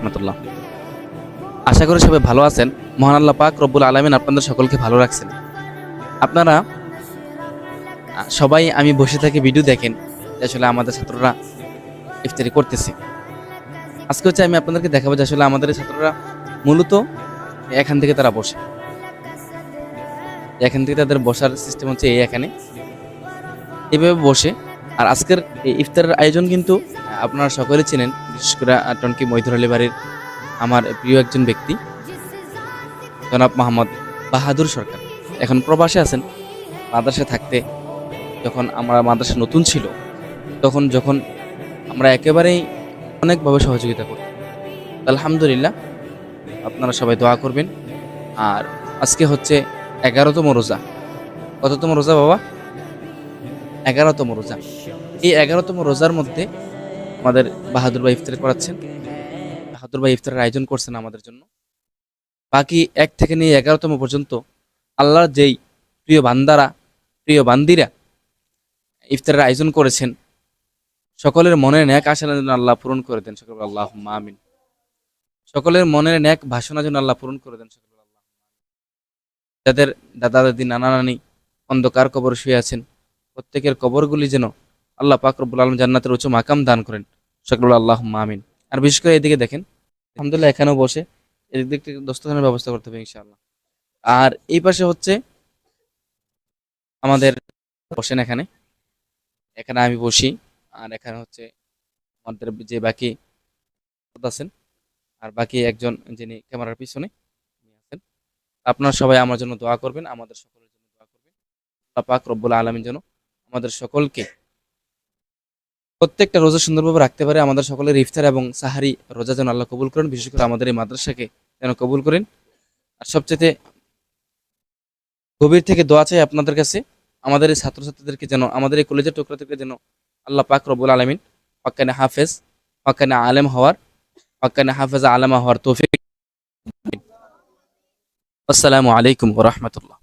রহমতুল্লাহ। আশা করি সবাই ভালো আছেন। মহান আল্লাহ পাক রব্বুল আলামিন আপনাদের সকলকে ভালো রাখছেন। আপনারা সবাই আমি বসে থেকে ভিডিও দেখেন যে আসলে আমাদের ছাত্ররা ইফতারি করতেছে। আজকে হচ্ছে আমি আপনাদেরকে দেখাবো যে আসলে আমাদের এই ছাত্ররা মূলত এখান থেকে তারা বসে, এখান থেকে তাদের বসার সিস্টেম হচ্ছে এখানে এইভাবে বসে। আর আজকের এই ইফতারের আয়োজন কিন্তু আপনারা সকলে চেনেন, বিশেষ করে টনকি মৈদুর আলী বাড়ির আমার প্রিয় একজন ব্যক্তি জনাব মোহাম্মদ বাহাদুর সরকার। এখন প্রবাসে আছেন। মাদ্রাসায় থাকতে যখন আমরা মাদ্রাসা নতুন ছিল যখন আমরা একেবারেই অনেকভাবে সহযোগিতা করি। আলহামদুলিল্লাহ, আপনারা সবাই দোয়া করবেন। আর আজকে হচ্ছে 11তম রোজা। কততম রোজা বাবা? 11তম রোজা। এই 11তম রোজার মধ্যে আমাদের বাহাদুর ভাই ইফতার করাচ্ছেন। বাহাদুর ভাই ইফতারের আয়োজন করছেন আমাদের জন্য। বাকি 1 থেকে নিয়ে 11তম পর্যন্ত আল্লাহর যেই প্রিয় বান্দারা, প্রিয় বান্দিরা ইফতারের আয়োজন করেছেন, সকলের মনের ন্যাক আশা যেন আল্লাহ পূরণ করে দেন। সকল আল্লাহুম্মা আমিন। সকলের মনের ন্যাক ভাষণা যেন আল্লাহ পূরণ করে দেন। সকল আল্লাহ। যাদের দাদা দাদি নানা নানি অন্ধকার কবর শুয়ে আছেন, প্রত্যেকের কবরগুলি যেন আল্লাহ পাক রব্বুল আলামিন জান্নাতের উচ্চ মাকাম দান করেন। সকল আল্লাহুম্মা আমিন। আর বিশেষ করে এদিকে দেখেন, আলহামদুলিল্লাহ এখানেও বসে এদিক দিক থেকে দস্তখানের ব্যবস্থা করতে হবে ইনশাআল্লাহ। আর এই পাশে হচ্ছে আমাদের বসেন এখানে এখানে আমি বসি। আর এখানে হচ্ছে আমাদের যে বাকি আছেন, আর বাকি একজন যিনি ক্যামেরার পিছনে আছেন। আপনারা সবাই আমার জন্য দোয়া করবেন, আমাদের সকলের জন্য দোয়া করবেন। আল্লাহ পাক রব্বুল আলামিন যেন আমাদের সকলকে প্রত্যেকটা রোজা সুন্দরভাবে রাখতে পারে। আমাদের সকলের ইফতার এবং সাহারি রোজা যেন আল্লাহ কবুল করেন, বিশেষ করে আমাদের এই মাদ্রাসাকে যেন কবুল করেন। আর সবচেয়ে গভীর থেকে দোয়া চাই আপনাদের কাছে, আমাদের এই ছাত্রছাত্রীদেরকে যেন, আমাদের এই কলেজের টুকরা থেকে যেন আল্লাহ পাক রব্বুল আলামিন পাক্কানে হাফেজ, পাক্কানে আলেম হওয়ার, পাক্কানে হাফেজ আলেমা হওয়ার তৌফিক। আসসালামু আলাইকুম ওয়া রাহমাতুল্লাহ।